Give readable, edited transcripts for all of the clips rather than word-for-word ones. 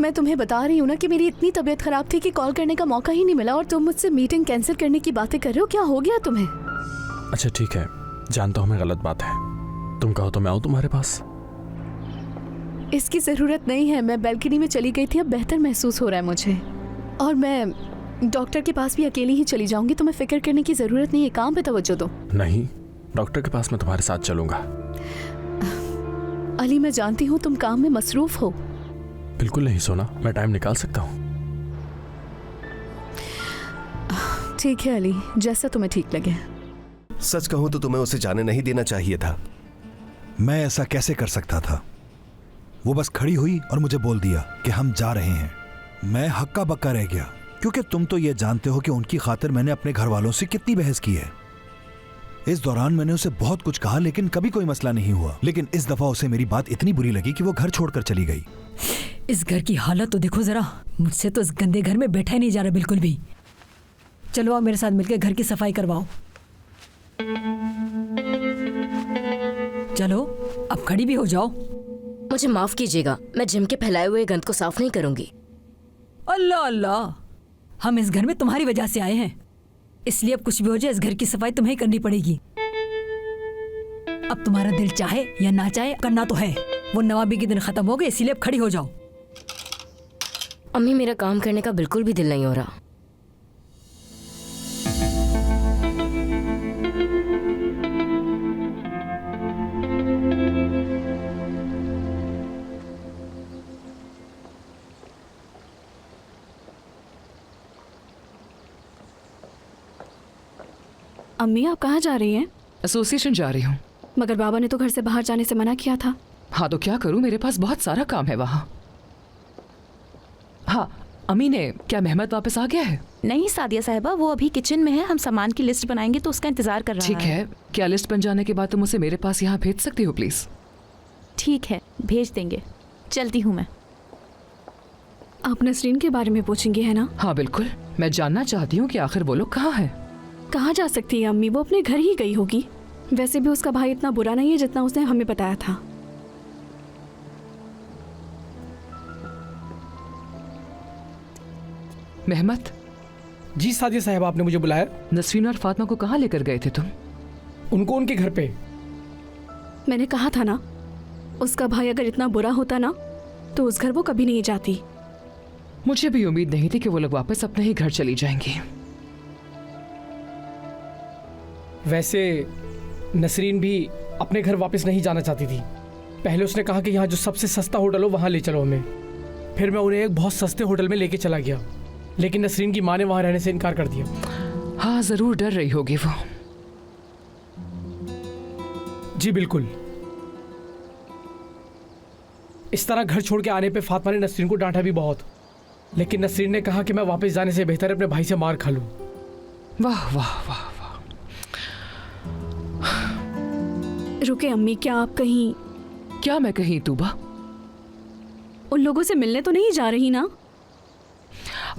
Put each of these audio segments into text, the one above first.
मैं तुम्हें बता रही हूँ ना कि मेरी इतनी तबीयत खराब थी कि कॉल करने का मौका ही नहीं मिला और तुम मुझसे मीटिंग कैंसिल करने की बातें कर रहे हो। क्या हो गया तुम्हें? अच्छा ठीक है, जानता हूँ मैं गलत बात है। तुम कहो तो मैं आऊँ तुम्हारे पास। इसकी जरूरत नहीं है। मैं बैल्कनी में चली गई थी, अब बेहतर महसूस हो रहा है मुझे। और मैं डॉक्टर के पास भी अकेली ही चली जाऊंगी। तुम्हें फिक्र करने की जरूरत नहीं है, काम पे तवज्जो दो। नहीं, डॉक्टर के पास मैं तुम्हारे साथ चलूंगा। अली, मैं जानती हूँ तुम काम में मसरूफ हो। बिल्कुल नहीं सोना, मैं टाइम निकाल सकता हूँ। ठीक है अली, जैसा तुम्हें ठीक लगे। सच कहूं तो तुम्हें उसे जाने नहीं देना चाहिए था। मैं ऐसा कैसे कर सकता था? वो बस खड़ी हुई और मुझे बोल दिया कि हम जा रहे हैं। मैं हक्का बक्का रह गया, क्योंकि तुम तो ये जानते हो कि उनकी खातिर मैंने अपने घर वालों से कितनी बहस की है। इस दौरान मैंने उसे बहुत कुछ कहा, लेकिन कभी कोई मसला नहीं हुआ। लेकिन इस दफा उसे मेरी बात इतनी बुरी लगी कि वो घर छोड़कर चली गई। इस घर की हालत तो देखो जरा। मुझसे तो इस गंदे घर में बैठा ही नहीं जा रहा बिल्कुल भी। चलो आप मेरे साथ मिलकर घर की सफाई करवाओ। चलो अब खड़ी भी हो जाओ। मुझे माफ कीजिएगा, मैं जिम के फैलाए हुए गंद को साफ नहीं करूंगी। अल्लाह अल्लाह, हम इस घर में तुम्हारी वजह से आए हैं, इसलिए अब कुछ भी हो जाए इस घर की सफाई तुम्हें ही करनी पड़ेगी। अब तुम्हारा दिल चाहे या ना चाहे करना तो है। वो नवाबी के दिन खत्म हो गए, इसीलिए अब खड़ी हो जाओ। अम्मी, मेरा काम करने का बिल्कुल भी दिल नहीं हो रहा। अम्मी, आप कहाँ जा रही हैं? एसोसिएशन जा रही हूँ। मगर बाबा ने तो घर से बाहर जाने से मना किया था। हाँ तो क्या करूँ, मेरे पास बहुत सारा काम है वहाँ। हाँ अम्मी ने, क्या मेहमत वापस आ गया है? नहीं सादिया साहिबा, वो अभी किचन में है। हम सामान की लिस्ट बनाएंगे तो उसका इंतजार कर रहा है। ठीक है, क्या लिस्ट बन जाने के बाद तुम उसे मेरे पास यहाँ भेज सकती हो प्लीज? ठीक है, भेज देंगे। चलती हूँ मैं। आप नसरीन के बारे में पूछेंगी है ना? हाँ बिल्कुल, मैं जानना चाहती हूँ कि आखिर वो लोग कहाँ है। कहाँ जा सकती है अम्मी, वो अपने घर ही गई होगी। वैसे भी उसका भाई इतना बुरा नहीं है जितना उसने हमें बताया था। मेहमत। जी सादिया साहब, आपने मुझे बुलाया? नसरीन और फातिमा को कहाँ लेकर गए थे तुम? उनको उनके घर पे। मैंने कहा था ना, उसका भाई अगर इतना बुरा होता ना तो उस घर वो कभी नहीं जाती। मुझे भी उम्मीद नहीं थी कि वो लोग वापस अपने ही घर चली जाएंगी। वैसे नसरीन भी अपने घर वापस नहीं जाना चाहती थी। पहले उसने कहा कि यहाँ जो सबसे सस्ता होटल हो वहाँ ले चलो हमें। फिर मैं उन्हें एक बहुत सस्ते होटल में लेके चला गया, लेकिन नसरीन की माँ ने वहाँ रहने से इनकार कर दिया। हाँ जरूर डर रही होगी वो। जी बिल्कुल। इस तरह घर छोड़ के आने पे फातिमा ने नसरीन को डांटा भी बहुत, लेकिन नसरीन ने कहा कि मैं वापस जाने से बेहतर है अपने भाई से मार खा लूं। वाह वाह वाह। रुके अम्मी, क्या आप कहीं? क्या मैं कहीं तूबा? उन लोगों से मिलने तो नहीं जा रही ना?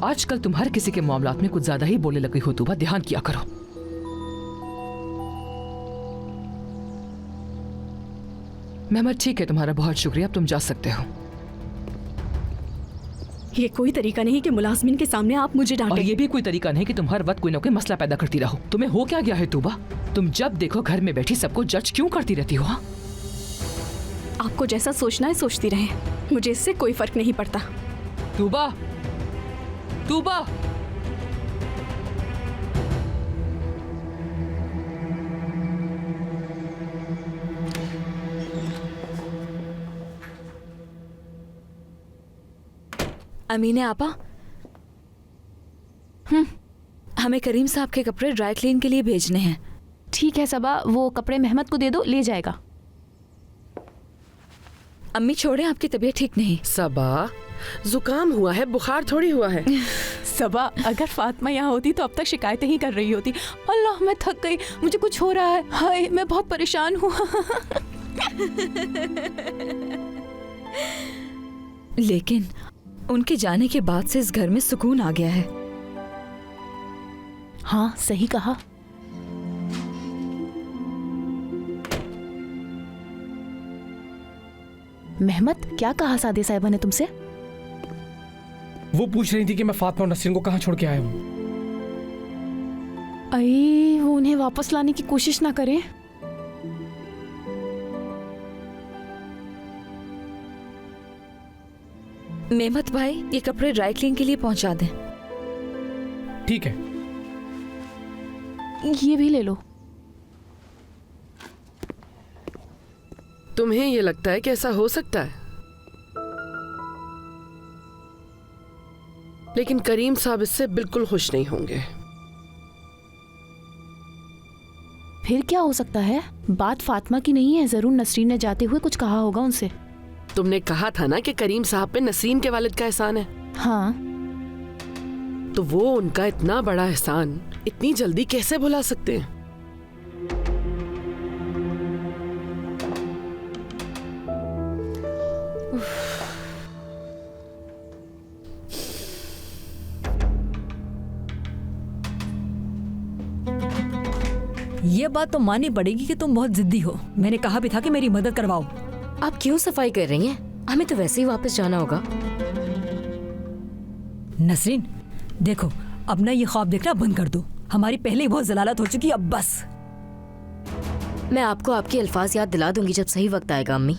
आजकल तुम हर किसी के मामलात में कुछ ज्यादा ही बोलने लगी हो तूबा, ध्यान किया करो। मेहमत ठीक है, तुम्हारा बहुत शुक्रिया, अब तुम जा सकते हो। ये कोई तरीका नहीं कि मुलाजमिन के सामने आप मुझे डांटें। और ये भी कोई तरीका नहीं कि तुम हर वक्त कोई ना कोई मसला पैदा करती रहो। तुम्हें हो क्या गया है तूबा? तुम जब देखो घर में बैठी सबको जज क्यों करती रहती हो? आपको जैसा सोचना है सोचती रहे, मुझे इससे कोई फर्क नहीं पड़ता। तूबा, तूबा। अमीने आपा, हमें करीम साहब के कपड़े ड्राई क्लीन के लिए भेजने हैं। ठीक है सबा, वो कपड़े मेहमत को दे दो, ले जाएगा। अम्मी छोड़े, आपकी तबीयत ठीक नहीं। सबा, जुकाम हुआ है, बुखार थोड़ी हुआ है। सबा, अगर फातिमा यहाँ होती तो अब तक शिकायतें ही कर रही होती। अल्लाह, मैं थक गई, मुझे कुछ हो रहा है, हाय मैं बहुत परेशान हूँ। लेकिन उनके जाने के बाद से इस घर में सुकून आ गया है। हाँ सही कहा। मेहमत, क्या कहा सादिया साहिबा ने तुमसे? वो पूछ रही थी कि मैं फातिमा और नसरीन को कहाँ छोड़ के आया हूँ। अरे वो उन्हें वापस लाने की कोशिश ना करें। मेहमत भाई, ये कपड़े ड्राई क्लीन के लिए पहुंचा दें। ठीक है। ये भी ले लो। तुम्हें ये लगता है कि ऐसा हो सकता है? लेकिन करीम साहब इससे बिल्कुल खुश नहीं होंगे। फिर क्या हो सकता है? बात फातिमा की नहीं है, जरूर नसरीन ने जाते हुए कुछ कहा होगा उनसे। तुमने कहा था ना कि करीम साहब पे नसरीन के वालिद का एहसान है। हाँ, तो वो उनका इतना बड़ा एहसान इतनी जल्दी कैसे भुला सकते हैं? ये बात तो माननी पड़ेगी कि तुम बहुत जिद्दी हो। मैंने कहा भी था कि मेरी मदद करवाओ। आप क्यों सफाई कर रही हैं? हमें तो वैसे ही वापस जाना होगा। नसरीन देखो, अब ना ये ख्वाब देखना बंद कर दो। हमारी पहले ही बहुत जलालत हो चुकी है, अब बस। मैं आपको आपके अल्फाज याद दिला दूंगी जब सही वक्त आएगा अम्मी।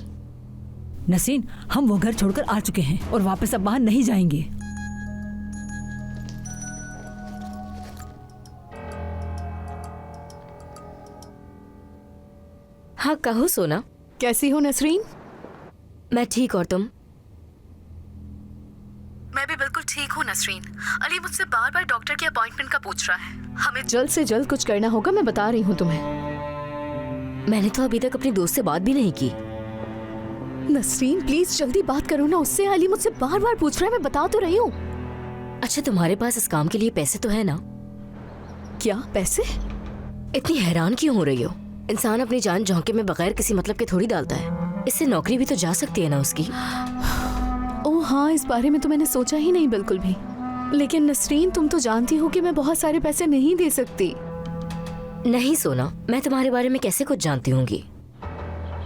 नसरीन, हम वो घर छोड़कर आ चुके हैं और वापस अब वहां नहीं जाएंगे। हाँ कहो सोना। कैसी हो नसरीन? मैं ठीक, और तुम? मैं भी बिल्कुल ठीक हूँ नसरीन। अली मुझसे बार बार डॉक्टर के अपॉइंटमेंट का पूछ रहा है। हमें जल्द से जल्द कुछ करना होगा, मैं बता रही हूँ तुम्हें। मैंने तो अभी तक अपनी दोस्त से बात भी नहीं की। नसरीन प्लीज जल्दी बात करो ना उससे। अली मुझसे बार बार पूछ रहा है, मैं बता तो रही हूँ। अच्छा, तुम्हारे पास इस काम के लिए पैसे तो है ना? क्या पैसे? इतनी हैरान क्यों हो रही हो? इंसान अपनी जान झोंके में बगैर किसी मतलब के थोड़ी डालता है। इससे नौकरी भी तो जा सकती है ना उसकी। ओह हाँ, इस बारे में तो मैंने सोचा ही नहीं बिल्कुल भी। लेकिन नसरीन तुम तो जानती हो कि मैं बहुत सारे पैसे नहीं दे सकती। नहीं सोना, मैं तुम्हारे बारे में कैसे कुछ जानती होंगी?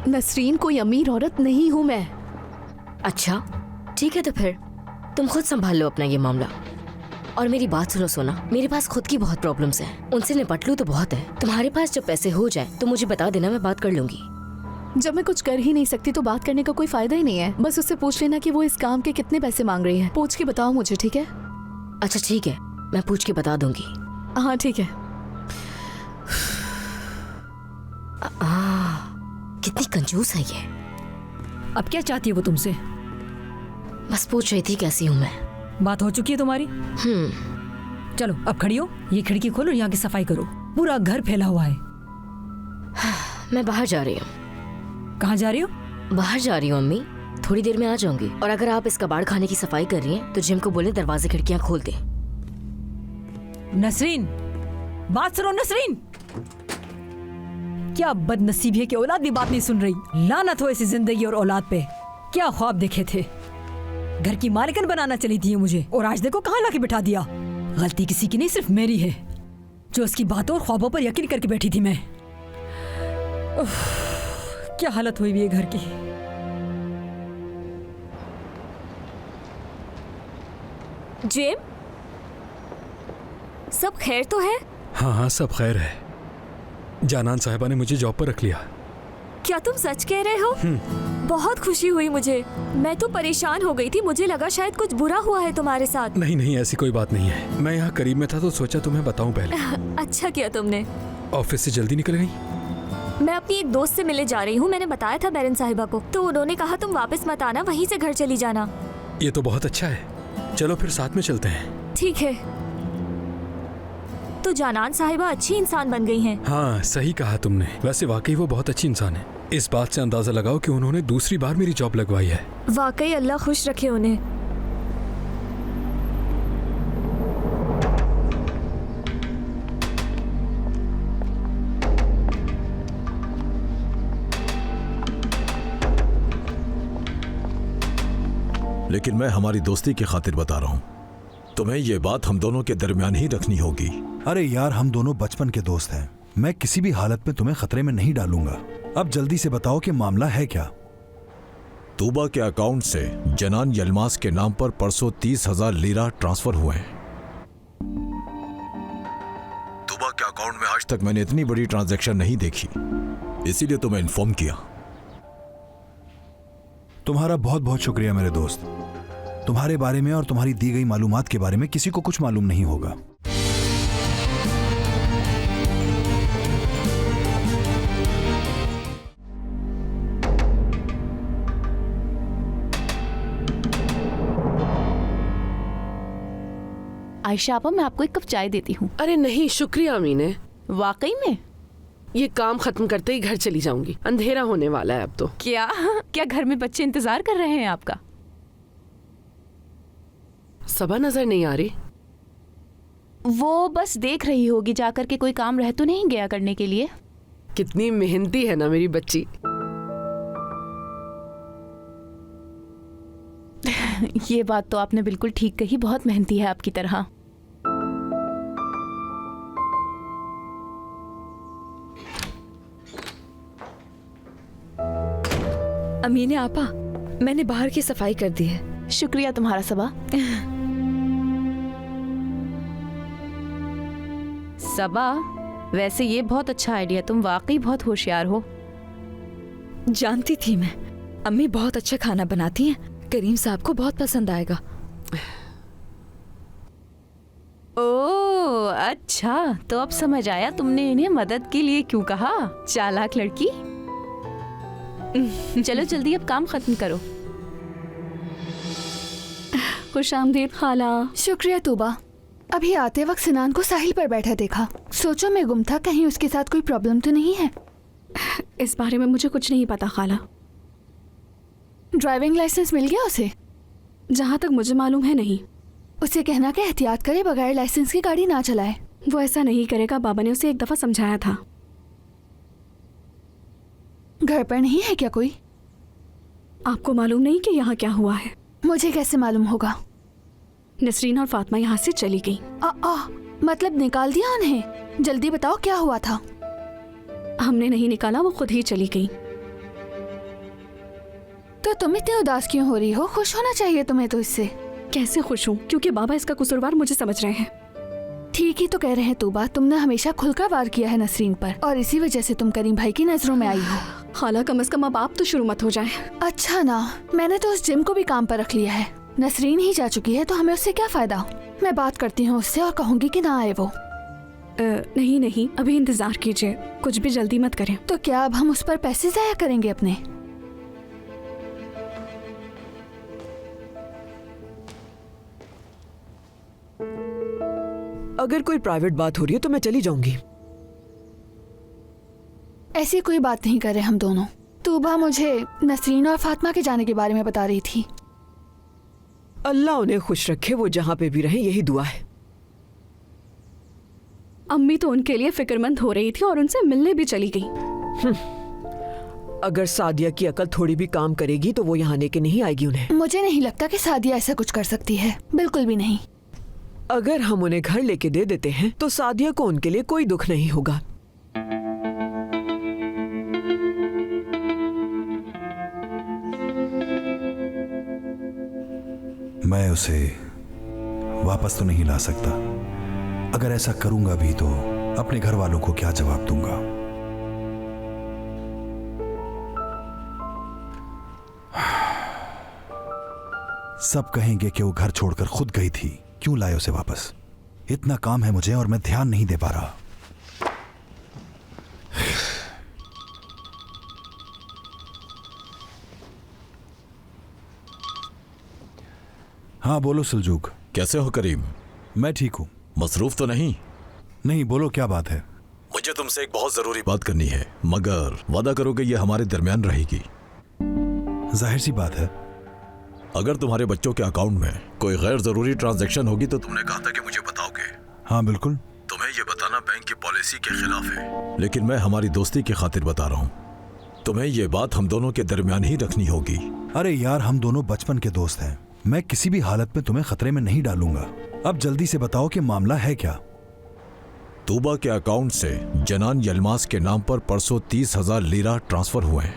नसरीन कोई अमीर औरत नहीं हूँ मैं। अच्छा ठीक है, तो फिर तुम खुद संभाल लो अपना ये मामला। और मेरी बात सुनो सोना, मेरे पास खुद की बहुत प्रॉब्लम्स हैं, उनसे निपट लूँ तो बहुत है। तुम्हारे पास जब पैसे हो जाए तो मुझे बता देना, मैं बात कर लूंगी। जब मैं कुछ कर ही नहीं सकती तो बात करने का कोई फायदा ही नहीं है। बस उससे पूछ लेना कि वो इस काम के कितने पैसे मांग रही है। पूछ के बताओ मुझे, ठीक है? अच्छा ठीक है, मैं पूछ के बता दूंगी। हाँ ठीक है। कितनी कंजूस है ये। अब क्या चाहती है वो तुमसे? बस पूछ रही थी कैसी हूँ मैं। बात हो चुकी है तुम्हारी? चलो अब खड़ी हो, ये खिड़की खोलो, यहाँ की सफाई करो। पूरा घर फैला हुआ है। मैं बाहर जा रही हूँ। कहाँ जा रही हो? बाहर जा रही हूँ अम्मी, थोड़ी देर में आ जाऊंगी। और अगर आप इस कबाड़ खाने की सफाई कर रही हैं तो जिम को बोले दरवाजे खिड़कियाँ खोल दे। नसरीन, बात सुनो नसरीन। क्या बदनसीब है कि औलाद भी बात नहीं सुन रही। लानत हो ऐसी जिंदगी और औलाद पे। क्या ख्वाब देखे थे, घर की मालिकन बनाना चली थी मुझे, और आज देखो कहाँ लाके बिठा दिया। गलती किसी की नहीं, सिर्फ मेरी है, जो उसकी बातों और ख्वाबों पर यकीन करके बैठी थी मैं। क्या हालत हुई भी है घर की। जिम, सब खैर तो है? हाँ हाँ सब खैर है। जानान साहिबा ने मुझे जॉब पर रख लिया। क्या तुम सच कह रहे हो? बहुत खुशी हुई मुझे। मैं तो परेशान हो गई थी, मुझे लगा शायद कुछ बुरा हुआ है तुम्हारे साथ। नहीं नहीं, ऐसी कोई बात नहीं है। मैं यहाँ करीब में था तो सोचा तुम्हें बताऊं पहले। अच्छा किया तुमने। ऑफिस से जल्दी निकल गई? मैं अपनी एक दोस्त से मिलने जा रही हूँ। मैंने बताया था बैरन साहिबा को, तो उन्होंने कहा तुम वापस मत आना, वहीं से घर चली जाना। ये तो बहुत अच्छा है, चलो फिर साथ में चलते हैं। ठीक है। तो जानान साहिबा अच्छी इंसान बन गई हैं। हाँ सही कहा तुमने, वैसे वाकई वो बहुत अच्छी इंसान है। इस बात से अंदाजा लगाओ कि उन्होंने दूसरी बार मेरी जॉब लगवाई है। वाकई अल्लाह खुश रखे उन्हें। लेकिन मैं हमारी दोस्ती की खातिर बता रहा हूँ, तुम्हें ये बात हम दोनों के दरमियान ही रखनी होगी। अरे यार, हम दोनों बचपन के दोस्त हैं। मैं किसी भी हालत में तुम्हें खतरे में नहीं डालूंगा। अब जल्दी से बताओ कि मामला है क्या? तूबा के अकाउंट से जनान यलमास के नाम पर परसों 30,000 लीरा ट्रांसफर हुए हैं। तूबा के अकाउंट में आज तक मैंने इतनी बड़ी ट्रांजैक्शन नहीं देखी, इसीलिए तुम्हें इन्फॉर्म किया। तुम्हारा बहुत बहुत शुक्रिया मेरे दोस्त। तुम्हारे बारे में और तुम्हारी दी गई मालूमात के बारे में किसी को कुछ मालूम नहीं होगा। आयशा आपा, मैं आपको एक कप चाय देती हूँ। अरे नहीं शुक्रिया अमीने, वाकई में? ये काम खत्म करते ही घर चली जाऊंगी, अंधेरा होने वाला है अब तो। क्या क्या घर में बच्चे इंतजार कर रहे हैं आपका? सबा नजर नहीं आ रही? वो बस देख रही होगी जाकर के, कोई काम रह तो नहीं गया करने के लिए। कितनी मेहनती है ना मेरी बच्ची। ये बात तो आपने बिल्कुल ठीक कही, बहुत मेहनती है आपकी तरह। अमीने आपा, मैंने बाहर की सफाई कर दी है। शुक्रिया तुम्हारा सबा। सबा, वैसे ये बहुत अच्छा आइडिया, तुम वाकई बहुत होशियार हो। जानती थी मैं, अम्मी बहुत अच्छा खाना बनाती हैं, करीम साहब को बहुत पसंद आएगा। ओह अच्छा, तो अब समझ आया तुमने इन्हें मदद के लिए क्यों कहा। चालाक लड़की। चलो जल्दी अब काम खत्म करो। खुशामदीद खाला। शुक्रिया तूबा। अभी आते वक्त सिनान को साहिल पर बैठा देखा, सोचो मैं गुम था, कहीं उसके साथ कोई प्रॉब्लम तो नहीं है। इस बारे में मुझे कुछ नहीं पता खाला। ड्राइविंग लाइसेंस मिल गया उसे? जहाँ तक मुझे मालूम है नहीं। उसे कहना कि एहतियात करे, बगैर लाइसेंस की गाड़ी ना चलाए। वो ऐसा नहीं करेगा, बाबा ने उसे एक दफा समझाया था। घर पर नहीं है क्या कोई? आपको मालूम नहीं कि यहाँ क्या हुआ है? मुझे कैसे मालूम होगा? नसरीन और फातिमा यहाँ से चली गई। मतलब निकाल दिया उन्हें? जल्दी बताओ क्या हुआ था। हमने नहीं निकाला, वो खुद ही चली गई। तो तुम इतनी उदास क्यों हो रही हो? खुश होना चाहिए तुम्हें तो इससे। कैसे खुश हूँ? क्योंकि बाबा इसका कसूरवार मुझे समझ रहे हैं। ठीक ही तो कह रहे हैं तूबा, तुमने हमेशा खुलकर वार किया है नसरीन पर, और इसी वजह से तुम करीम भाई की नजरों में आई हो। खाला कम से कम अब आप तो शुरू मत हो जाए। अच्छा ना, मैंने तो उस जिम को भी काम पर रख लिया है। नसरीन ही जा चुकी है तो हमें उससे क्या फायदा। मैं बात करती हूँ उससे और कहूँगी कि ना आए वो। नहीं, अभी इंतजार कीजिए, कुछ भी जल्दी मत करें। तो क्या अब हम उस पर पैसे जाया करेंगे अपने? अगर कोई प्राइवेट बात हो रही है तो मैं चली जाऊंगी। ऐसी कोई बात नहीं कर रहे हम दोनों। तूबा मुझे नसरीन और फातिमा के जाने के बारे में बता रही थी। अल्लाह उन्हें खुश रखे, वो जहाँ पे भी रहें, यही दुआ है। अम्मी तो उनके लिए फिक्रमंद हो रही थी और उनसे मिलने भी चली गई। अगर सादिया की अकल थोड़ी भी काम करेगी तो वो यहाँ लेके नहीं आएगी उन्हें। मुझे नहीं लगता कि सादिया ऐसा कुछ कर सकती है, बिल्कुल भी नहीं। अगर हम उन्हें घर लेके दे देते हैं तो सादिया को उनके लिए कोई दुख नहीं होगा। मैं उसे वापस तो नहीं ला सकता। अगर ऐसा करूंगा भी तो अपने घर वालों को क्या जवाब दूंगा? सब कहेंगे कि वो घर छोड़कर खुद गई थी, क्यों लाए उसे वापस? इतना काम है मुझे और मैं ध्यान नहीं दे पा रहा। हाँ बोलो सुलझूक। कैसे हो करीम? मैं ठीक हूँ। मसरूफ तो नहीं? नहीं, बोलो क्या बात है? मुझे तुमसे एक बहुत जरूरी बात करनी है, मगर वादा करो कि ये हमारे दरमियान रहेगी। जाहिर सी बात है। अगर तुम्हारे बच्चों के अकाउंट में कोई गैर जरूरी ट्रांजैक्शन होगी तो तुमने कहा था कि मुझे बताओगे। हाँ बिल्कुल। तुम्हें ये बताना बैंक की पॉलिसी के खिलाफ है, लेकिन मैं हमारी दोस्ती की खातिर बता रहा हूँ। तुम्हें ये बात हम दोनों के दरमियान ही रखनी होगी। अरे यार, हम दोनों बचपन के दोस्त हैं। मैं किसी भी हालत में तुम्हें खतरे में नहीं डालूंगा। अब जल्दी से बताओ कि मामला है क्या? तूबा के अकाउंट से जनान यलमास के नाम पर परसों 30,000 लीरा ट्रांसफर हुए हैं।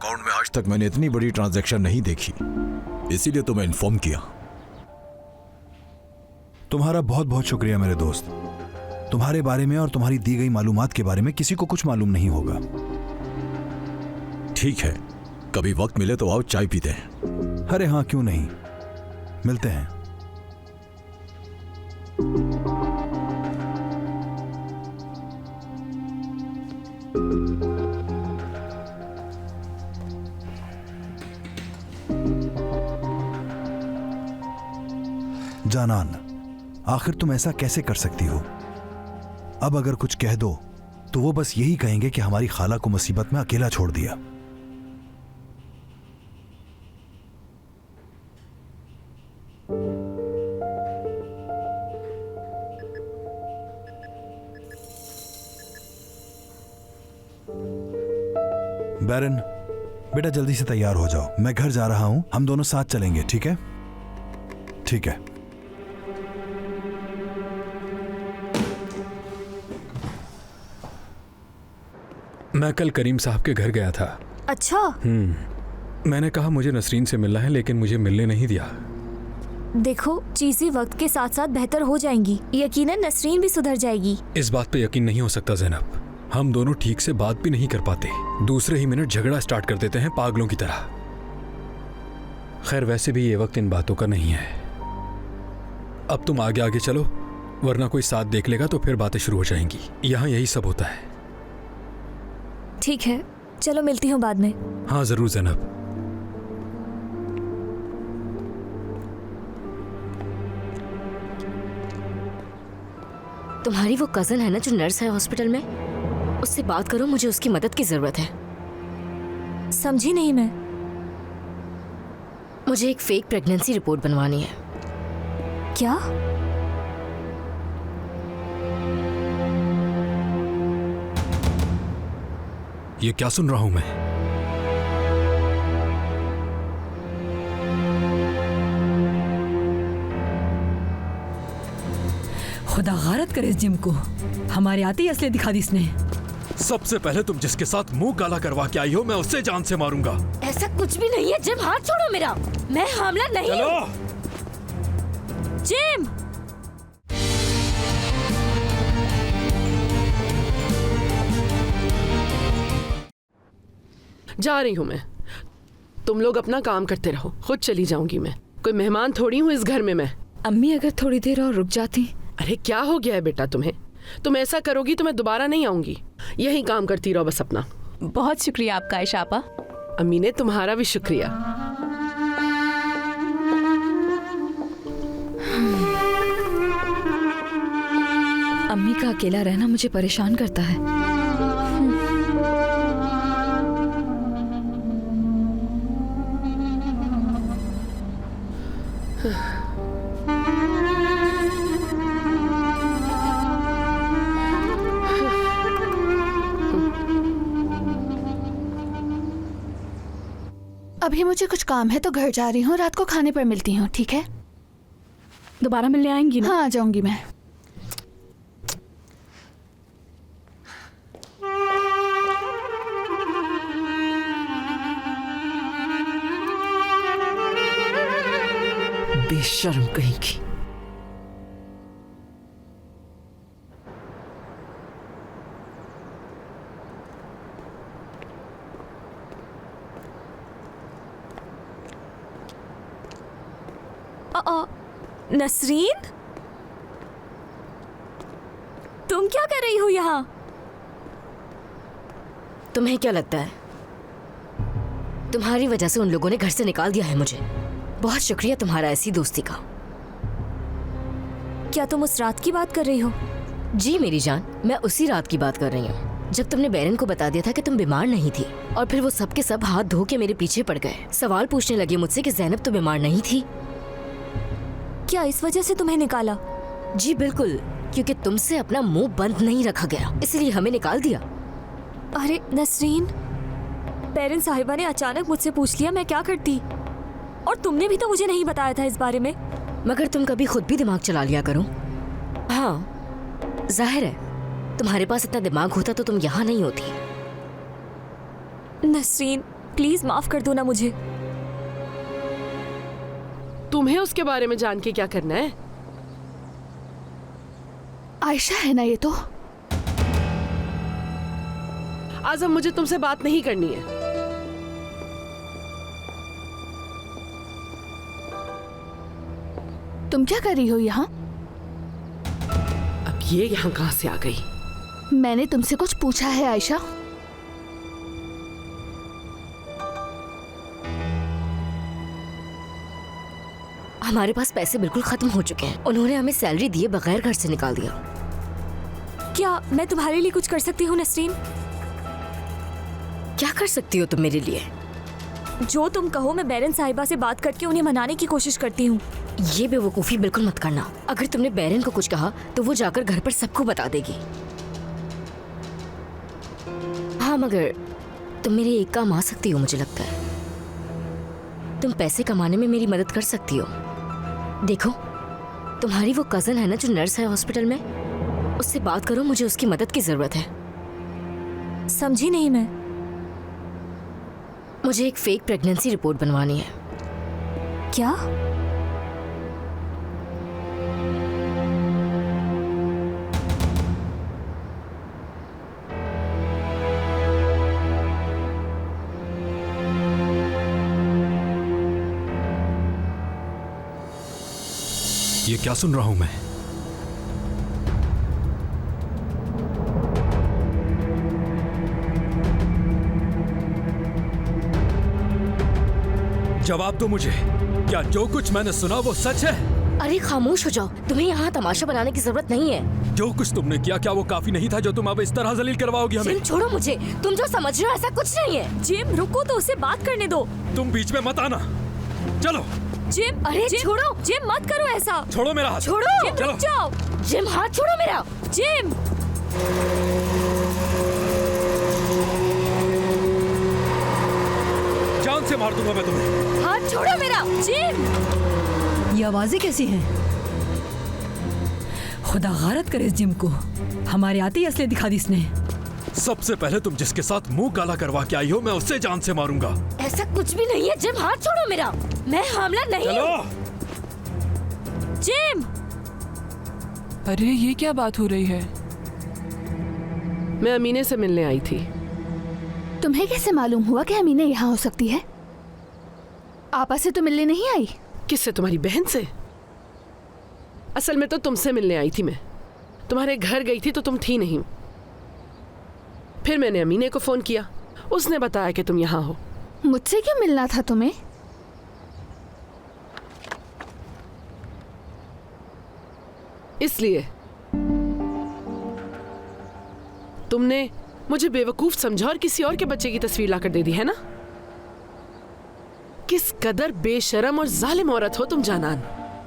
अकाउंट में आज तक मैंने इतनी बड़ी ट्रांजैक्शन नहीं देखी, इसीलिए तुम्हें इन्फॉर्म किया। तुम्हारा बहुत बहुत शुक्रिया मेरे दोस्त। तुम्हारे बारे में और तुम्हारी दी गई मालूमात के बारे में किसी को कुछ मालूम नहीं होगा। ठीक है, कभी वक्त मिले तो आओ चाय पीते हैं। अरे हाँ, क्यों नहीं, मिलते हैं। जानान, आखिर तुम ऐसा कैसे कर सकती हो? अब अगर कुछ कह दो तो वो बस यही कहेंगे कि हमारी खाला को मुसीबत में अकेला छोड़ दिया। बैरन, बेटा जल्दी से तैयार हो जाओ, मैं घर जा रहा हूं, हम दोनों साथ चलेंगे, ठीक है? ठीक है। मैं कल करीम साहब के घर गया था। अच्छा। मैंने कहा मुझे नसरीन से मिलना है, लेकिन मुझे मिलने नहीं दिया। देखो, चीजें वक्त के साथ साथ बेहतर हो जाएंगी, यकीनन नसरीन भी सुधर जाएगी। इस बात पे यकीन नहीं हो सकता ज़ैनब, हम दोनों ठीक से बात भी नहीं कर पाते, दूसरे ही मिनट झगड़ा स्टार्ट कर देते हैं पागलों की तरह। खैर, वैसे भी ये वक्त इन बातों का नहीं है। अब तुम आगे आगे चलो, वरना कोई साथ देख लेगा तो फिर बातें शुरू हो जाएंगी। यहाँ यही सब होता है। ठीक है, चलो मिलती हूँ बाद में। हाँ जरूर ज़ैनब। तुम्हारी वो कजन है ना जो नर्स है हॉस्पिटल में, उससे बात करो, मुझे उसकी मदद की जरूरत है। समझी नहीं मैं। मुझे एक फेक प्रेगनेंसी रिपोर्ट बनवानी है। क्या? ये क्या सुन रहा हूं मैं? खुदा गारत करे इस जिम को, हमारे आते ही असली दिखा दी इसने। सबसे पहले तुम जिसके साथ मुंह काला करवा के आई हो, मैं उससे जान से मारूंगा। ऐसा कुछ भी नहीं है जिम, हाथ छोड़ो मेरा, मैं हामला नहीं हूँ। जिम! जा रही हूँ मैं, तुम लोग अपना काम करते रहो, खुद चली जाऊंगी मैं, कोई मेहमान थोड़ी हूँ इस घर में मैं। अम्मी अगर थोड़ी देर और रुक जाती। अरे क्या हो गया है बेटा तुम्हें? तुम ऐसा करोगी तो मैं दोबारा नहीं आऊंगी, यही काम करती रहो बस अपना। बहुत शुक्रिया आपका आयशा आपा। अम्मी ने तुम्हारा भी शुक्रिया। अम्मी का अकेला रहना मुझे परेशान करता है। अभी मुझे कुछ काम है तो घर जा रही हूँ, रात को खाने पर मिलती हूँ, ठीक है? दोबारा मिलने आएंगी ना? हाँ, आ जाऊंगी मैं। बेशर्म कहीं की। नसरीन, तुम क्या कर रही हो यहाँ? तुम्हें क्या लगता है तुम्हारी वजह से उन लोगों ने घर से निकाल दिया है मुझे? बहुत शुक्रिया तुम्हारा ऐसी दोस्ती का। क्या तुम उस रात की बात कर रही हो? जी मेरी जान, मैं उसी रात की बात कर रही हूँ जब तुमने बैरन को बता दिया था कि तुम बीमार नहीं थी, और फिर वो सब के सब हाथ धो के मेरे पीछे पड़ गए, सवाल पूछने लगे मुझसे कि ज़ैनब तो बीमार नहीं थी। क्या इस वजह से तुम्हें निकाला? जी बिल्कुल, क्योंकि तुमसे अपना मुंह बंद नहीं रखा गया, इसलिए हमें निकाल दिया। अरे नसरीन, पेरेंट्स साहिबा ने अचानक मुझसे पूछ लिया, मैं क्या करती? और तुमने भी तो मुझे नहीं बताया था इस बारे में। मगर तुम कभी खुद भी दिमाग चला लिया करो। हाँ, जाहिर है तुम्हारे पास इतना दिमाग होता तो तुम यहाँ नहीं होती। नसरीन, प्लीज माफ कर दो ना मुझे। तुम्हें उसके बारे में जान के क्या करना है? आयशा है ना ये तो। आजम, मुझे तुमसे बात नहीं करनी है। तुम क्या कर रही हो यहाँ? अब ये यहाँ कहाँ से आ गई? मैंने तुमसे कुछ पूछा है आयशा? हमारे पास पैसे बिल्कुल खत्म हो चुके हैं। उन्होंने हमें सैलरी दिए बगैर घर से निकाल दिया। क्या मैं तुम्हारे लिए कुछ कर सकती हूँ नसरीन? क्या कर सकती हो तुम मेरे लिए? जो तुम कहो। मैं बैरन साहिबा से बात करके उन्हें मनाने की कोशिश करती हूँ। ये बेवकूफ़ी बिल्कुल मत करना। अगर तुमने बैरन को कुछ कहा तो वो जाकर घर पर सबको बता देगी। हाँ, मगर तुम मेरे एक काम आ सकती हो मुझे लगता है। तुम पैसे कमाने में मेरी मदद कर सकती हो। देखो, तुम्हारी वो कजन है ना जो नर्स है हॉस्पिटल में, उससे बात करो, मुझे उसकी मदद की जरूरत है। समझी नहीं मैं। मुझे एक फेक प्रेगनेंसी रिपोर्ट बनवानी है। क्या? ये क्या सुन रहा हूं मैं? जवाब दो मुझे, क्या जो कुछ मैंने सुना वो सच है? अरे खामोश हो जाओ, तुम्हें यहाँ तमाशा बनाने की जरूरत नहीं है। जो कुछ तुमने किया, क्या वो काफी नहीं था जो तुम अब इस तरह जलील करवाओगी हमें? जिम छोड़ो मुझे, तुम जो समझ रहे हो ऐसा कुछ नहीं है। जिम रुको तो उसे बात करने दो। तुम बीच में मत आना, चलो। जिम, अरे छोड़ो। जिम मत करो ऐसा। छोड़ो मेरा हाथ। छोड़ो। जिम रुक जाओ। जिम हाथ छोड़ो मेरा। जिम जान से मार दूंगा मैं तुम्हें। हाथ छोड़ो मेरा। जिम, ये आवाजें कैसी हैं? खुदा गारत करे इस जिम को, हमारे आते ही असली दिखा दी इसने। सबसे पहले तुम जिसके साथ मुंह काला करवा के आई हो, मैं उससे जान से मारूंगा। ऐसा कुछ भी नहीं है। जिम हाथ छोड़ो मेरा, मैं हामला नहीं हूँ। जिम। अरे ये क्या बात हो रही है? मैं अमीने से मिलने आई थी। तुम्हें कैसे मालूम हुआ कि अमीने यहाँ हो सकती है? आपा से तो मिलने नहीं आई। किससे? तुम्हारी बहन से। असल में तो तुमसे मिलने आई थी मैं। तुम्हारे घर गई थी तो तुम थी नहीं। फिर मैंने अमीने को फोन किया, उसने बताया कि तुम यहाँ हो। मुझसे क्यों मिलना था तुम्हें? इसलिए तुमने मुझे बेवकूफ समझा और किसी और के बच्चे की तस्वीर लाकर दे दी है ना? किस कदर बेशरम और जालिम औरत हो तुम जानान।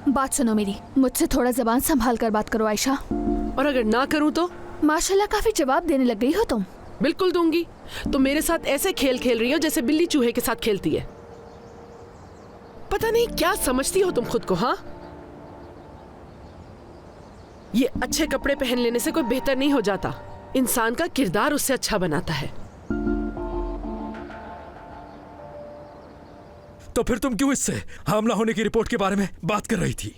बात सुनो मेरी, मुझसे थोड़ा जबान संभाल कर बात करो आयशा। और अगर ना करूं तो? माशाल्लाह काफी जवाब देने लग गई हो तुम। बिल्कुल दूंगी। तुम मेरे साथ ऐसे खेल खेल रही हो जैसे बिल्ली चूहे के साथ खेलती है। पता नहीं क्या समझती हो तुम खुद को। हाँ, ये अच्छे कपड़े पहन लेने से कोई बेहतर नहीं हो जाता। इंसान का किरदार उससे अच्छा बनाता है। तो फिर तुम क्यों इससे हमला होने की रिपोर्ट के बारे में बात कर रही थी?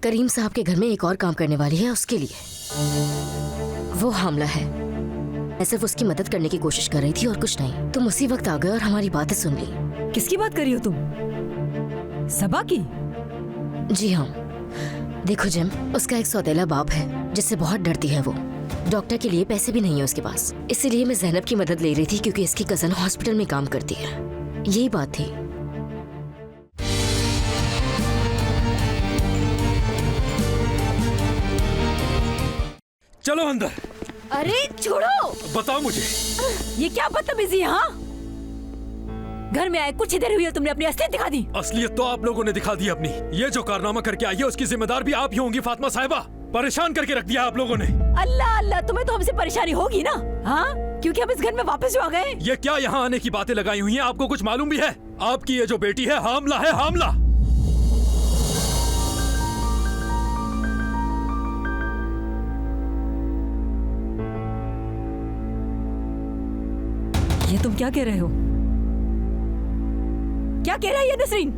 करीम साहब के घर में एक और काम करने वाली है, उसके लिए वो हमला है। मैं सिर्फ उसकी मदद करने की कोशिश कर रही थी और कुछ नहीं। तुम उसी वक्त आ गए और हमारी बातें सुन ली। किसकी बात कर रही हो तुम? सबा की? जी हाँ। देखो जिम, उसका एक सौतेला बाप है जिससे बहुत डरती है वो। डॉक्टर के लिए पैसे भी नहीं है उसके पास, इसीलिए मैं ज़ैनब की मदद ले रही थी क्योंकि इसकी कजन हॉस्पिटल में काम करती है। यही बात थी। चलो अंदर। अरे छोड़ो। बताओ मुझे, ये क्या बदतमीजी है? हाँ, घर में आए कुछ ही देर हुई है, तुमने अपनी असलियत दिखा दी। असलियत तो आप लोगों ने दिखा दी अपनी। ये जो कारनामा करके आई है उसकी जिम्मेदार भी आप ही होंगी फातिमा साहिबा। परेशान करके रख दिया आप लोगों ने। अल्लाह अल्लाह, तुम्हें तो हमसे परेशानी होगी ना? हाँ, क्योंकि हम इस घर में वापस जो आ गए। ये क्या यहाँ आने की बातें लगाई हुई हैं? आपको कुछ मालूम भी है? आपकी ये जो बेटी है हामला है, हामला। ये तुम क्या कह रहे हो? क्या कह रहा है ये नसरीन?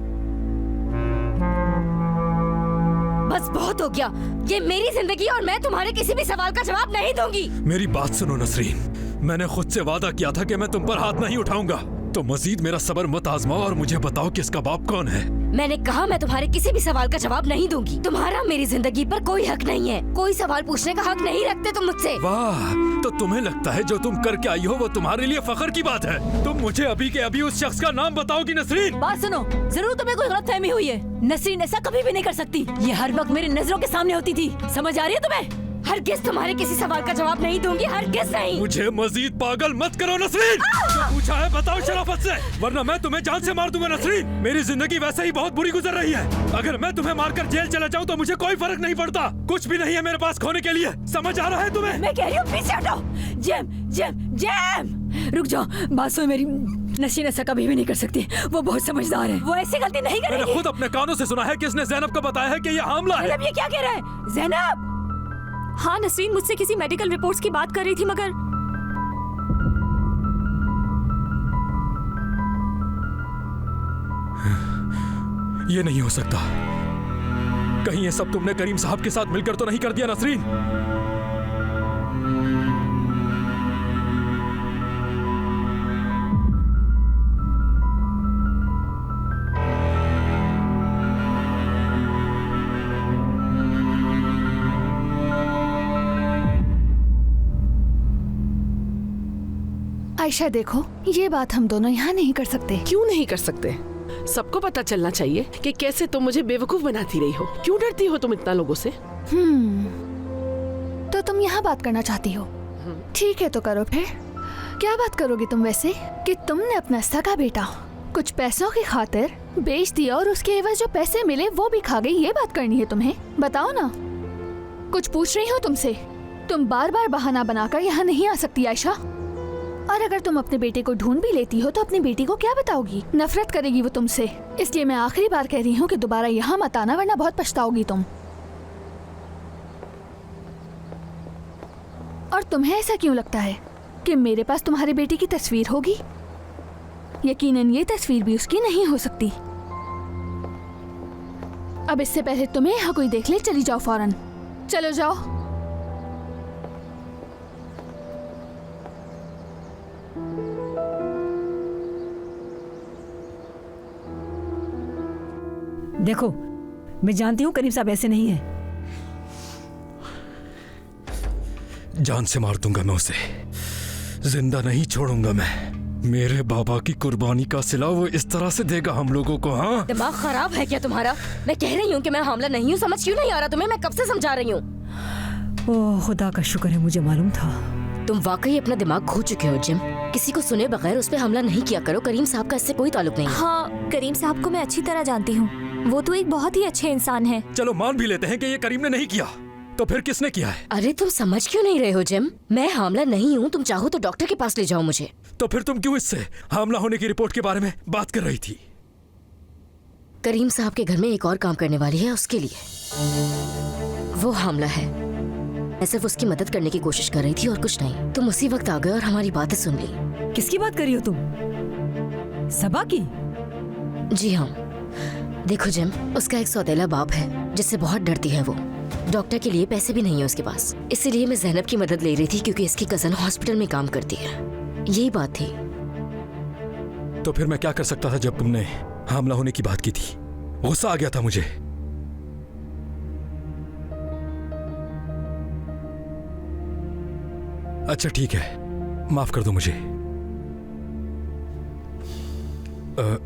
बस बहुत हो गया। ये मेरी जिंदगी और मैं तुम्हारे किसी भी सवाल का जवाब नहीं दूंगी। मेरी बात सुनो नसरीन, मैंने खुद से वादा किया था कि मैं तुम पर हाथ नहीं उठाऊंगा। तो मजीद मेरा सब्र मत आजमाओ और मुझे बताओ कि इसका बाप कौन है। मैंने कहा मैं तुम्हारे किसी भी सवाल का जवाब नहीं दूंगी। तुम्हारा मेरी जिंदगी पर कोई हक नहीं है। कोई सवाल पूछने का हक नहीं रखते तुम मुझसे। वाह, तो तुम्हें लगता है जो तुम करके आई हो वो तुम्हारे लिए फख्र की बात है? तुम मुझे अभी के अभी उस शख्स का नाम बताओगी नसरीन? बात सुनो, जरूर तुम्हें कोई गलतफहमी हुई है। नसरीन ऐसा कभी भी नहीं कर सकती। ये हर वक्त मेरी नजरों के सामने होती थी। समझ आ रही है तुम्हें? हरगिज़ तुम्हारे किसी सवाल का जवाब नहीं दूंगी, हरगिज़ नहीं। मुझे मजीद पागल मत करो नसरीन। जो पूछा है बताओ शराफत से, वरना मैं तुम्हें जान से मार दूंगा नसरीन। मेरी जिंदगी वैसे ही बहुत बुरी गुजर रही है। अगर मैं तुम्हें मारकर जेल चला जाऊं तो मुझे कोई फर्क नहीं पड़ता। कुछ भी नहीं है मेरे पास खोने के लिए। समझ आ रहा है तुम्हें? मैं कह रही हूँ पीछे हटो। जेम जेम जेम, रुक जाओ, बात सुनो मेरी। नसरीन ऐसा कभी भी नहीं कर सकती। वो बहुत समझदार है, वो ऐसी गलती नहीं करेगी। मैंने खुद अपने कानों से सुना है कि इसने ज़ैनब को बताया है कि ये हमला है। ये क्या कह रहा है? ज़ैनब? हाँ नसरीन मुझसे किसी मेडिकल रिपोर्ट्स की बात कर रही थी, मगर ये नहीं हो सकता। कहीं ये सब तुमने करीम साहब के साथ मिलकर तो नहीं कर दिया नसरीन? आयशा देखो, ये बात हम दोनों यहाँ नहीं कर सकते। क्यों नहीं कर सकते? सबको पता चलना चाहिए कि कैसे तुम मुझे बेवकूफ बनाती रही हो। क्यों डरती हो तुम इतना लोगों से? तो तुम यहाँ बात करना चाहती हो? ठीक है तो करो फिर। क्या बात करोगी तुम वैसे कि तुमने अपना सगा बेटा कुछ पैसों की खातिर बेच दिया और उसके एवज जो पैसे मिले वो भी खा गई? ये बात करनी है तुम्हें? बताओ ना। कुछ पूछ रही हो तुमसे। तुम बार बार बहाना बनाकर यहाँ नहीं आ सकती आयशा। और अगर तुम अपने बेटे को ढूंढ भी लेती हो तो अपनी बेटी को क्या बताओगी? नफरत करेगी वो तुमसे। इसलिए मैं आखिरी बार कह रही हूँ कि दोबारा यहाँ मत आना, वरना बहुत पछताओगी तुम। और तुम्हें ऐसा क्यों लगता है कि मेरे पास तुम्हारे बेटे की तस्वीर होगी? यकीनन ये तस्वीर भी उसकी नहीं हो सकती। अब इससे पहले तुम्हें यहाँ कोई देख ले, चली जाओ फौरन। चलो जाओ। देखो, मैं जानती हूँ करीम साहब ऐसे नहीं है। जान से मार दूंगा मैं उसे, जिंदा नहीं छोड़ूंगा मैं। मेरे बाबा की कुर्बानी का सिला वो इस तरह से देगा हम लोगों को। हाँ, दिमाग खराब है क्या तुम्हारा? मैं कह रही हूँ कि मैं हमला नहीं हूँ। समझ क्यों नहीं आ रहा तुम्हें? मैं कब से समझा रही हूँ। ओह खुदा का शुक्र है, मुझे मालूम था। तुम वाकई अपना दिमाग खो चुके हो जिम। किसी को सुने बगैर उस पे हमला नहीं किया करो। करीम साहब का इससे कोई ताल्लुक नहीं है। हाँ, करीम साहब को मैं अच्छी तरह जानती हूँ। वो तो एक बहुत ही अच्छे इंसान है। चलो मान भी लेते हैं कि ये करीम ने नहीं किया, तो फिर किसने किया है? अरे तुम समझ क्यों नहीं रहे हो जिम? मैं हामला नहीं हूँ। तुम चाहो तो डॉक्टर के पास ले जाओ मुझे। तो फिर तुम क्यों इससे हामला होने की रिपोर्ट के बारे में बात कर रही थी? करीम साहब के घर में एक और काम करने वाली है, उसके लिए वो हामला है। मैं सिर्फ उसकी मदद करने की कोशिश कर रही थी और कुछ नहीं। तुम उसी वक्त आ गए और हमारी बातें सुन ली। किसकी बात कर रही हो तुम? सबा की? जी हाँ। देखो जिम, उसका एक सौतेला बाप है जिससे बहुत डरती है वो। डॉक्टर के लिए पैसे भी नहीं है उसके पास। इसीलिए मैं ज़ैनब की मदद ले रही थी क्योंकि इसकी कजन हॉस्पिटल में काम करती है। यही बात थी। तो फिर मैं क्या कर सकता था जब तुमने हमला होने की बात की थी? गुस्सा आ गया था मुझे। अच्छा ठीक है, माफ कर दो मुझे।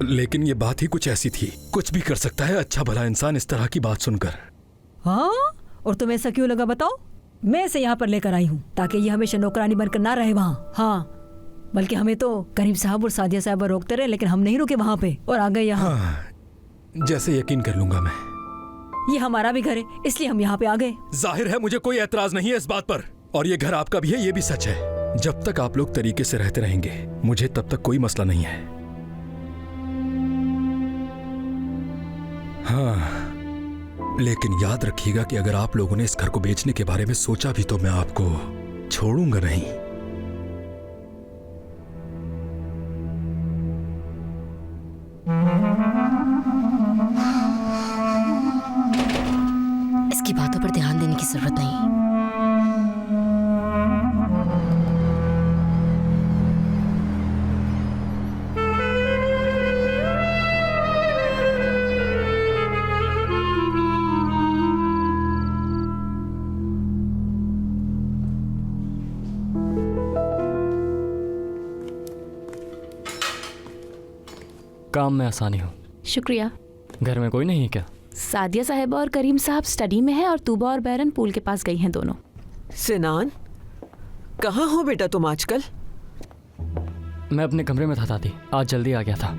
लेकिन ये बात ही कुछ ऐसी थी। कुछ भी कर सकता है अच्छा भला इंसान इस तरह की बात सुनकर। हाँ, और तुम्हें ऐसा क्यों लगा बताओ? मैं इसे यहाँ पर लेकर आई हूँ ताकि ये हमेशा नौकरानी बनकर ना रहे वहाँ। हाँ, बल्कि हमें तो करीम साहब और सादिया साहबा रोकते रहे, लेकिन हम नहीं रुके वहाँ पे और आ गए यहाँ। हाँ, जैसे यकीन कर लूंगा मैं। ये हमारा भी घर है, इसलिए हम यहाँ पे आ गए। जाहिर है मुझे कोई एतराज नहीं है इस बात पर, और ये घर आपका भी है, ये भी सच है। जब तक आप लोग तरीके से रहते रहेंगे मुझे तब तक कोई मसला नहीं है। हाँ, लेकिन याद रखिएगा कि अगर आप लोगों ने इस घर को बेचने के बारे में सोचा भी तो मैं आपको छोड़ूंगा नहीं। काम में आसानी हो। शुक्रिया। घर में कोई नहीं है क्या? सादिया साहिबा और करीम साहब स्टडी में है और तूबा और बैरन पूल के पास गई हैं दोनों। सिनान, कहाँ हो बेटा तुम आजकल? मैं अपने कमरे में था दादी, आज जल्दी आ गया था।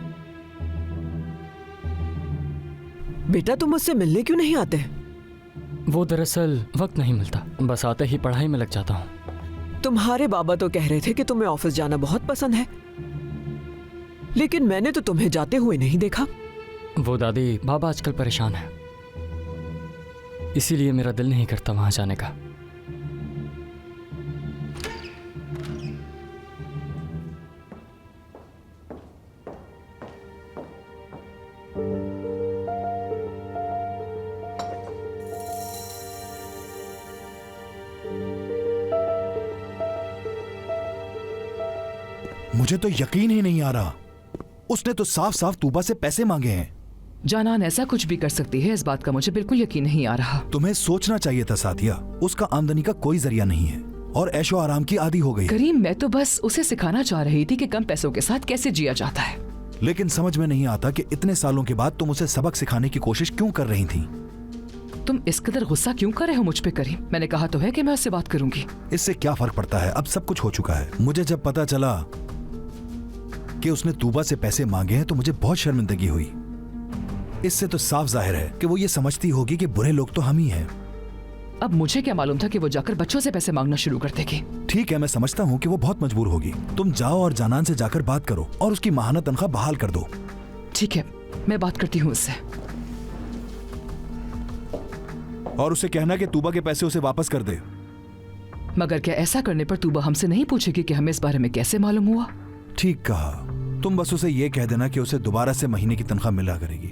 बेटा तुम मुझसे मिलने क्यों नहीं आते? वो दरअसल वक्त नहीं मिलता, बस आते ही पढ़ाई में लग जाता हूँ। तुम्हारे बाबा तो कह रहे थे कि तुम्हें ऑफिस जाना बहुत पसंद है, लेकिन मैंने तो तुम्हें जाते हुए नहीं देखा। वो दादी, बाबा आजकल परेशान है, इसीलिए मेरा दिल नहीं करता वहां जाने का। मुझे तो यकीन ही नहीं आ रहा, उसने तो साफ साफ तूबा से पैसे मांगे हैं। जानान ऐसा कुछ भी कर सकती है, इस बात का मुझे बिल्कुल यकीन नहीं आ रहा। तुम्हें सोचना चाहिए था सादिया, उसका आमदनी का कोई जरिया नहीं है और ऐशो आराम की आदी हो गई। करीम, मैं तो बस उसे सिखाना चाह रही थी कि कम पैसों के साथ कैसे जिया जाता है। लेकिन समझ में नहीं आता कि इतने सालों के बाद तुम उसे सबक सिखाने की कोशिश क्यों कर रही थी। तुम इस कदर गुस्सा क्यों कर रहे हो मुझ पे करीम? मैंने कहा तो है कि मैं उससे बात करूंगी। इससे क्या फर्क पड़ता है, अब सब कुछ हो चुका है। मुझे जब पता चला कि उसने तूबा से पैसे मांगे हैं तो मुझे बहुत शर्मिंदगी हुई। इससे तो साफ जाहिर है कि वो ये समझती होगी कि बुरे लोग तो हम ही हैं। अब मुझे क्या मालूम था कि वो जाकर बच्चों से पैसे मांगना शुरू कर देगी। ठीक है, मैं समझता हूँ कि वो बहुत मजबूर होगी। तुम जाओ और जानान से जाकर बात करो और उसकी माहाना तनख्वाह बहाल कर दो। ठीक है, मैं बात करती हूँ उससे। और उसे कहना कि तूबा के पैसे उसे वापस कर दे। मगर क्या ऐसा करने पर तूबा हमसे नहीं पूछेगी कि हमें इस बारे में कैसे मालूम हुआ? ठीक कहा, तुम बस उसे ये कह देना कि उसे दोबारा से महीने की तनख्वाह मिला करेगी।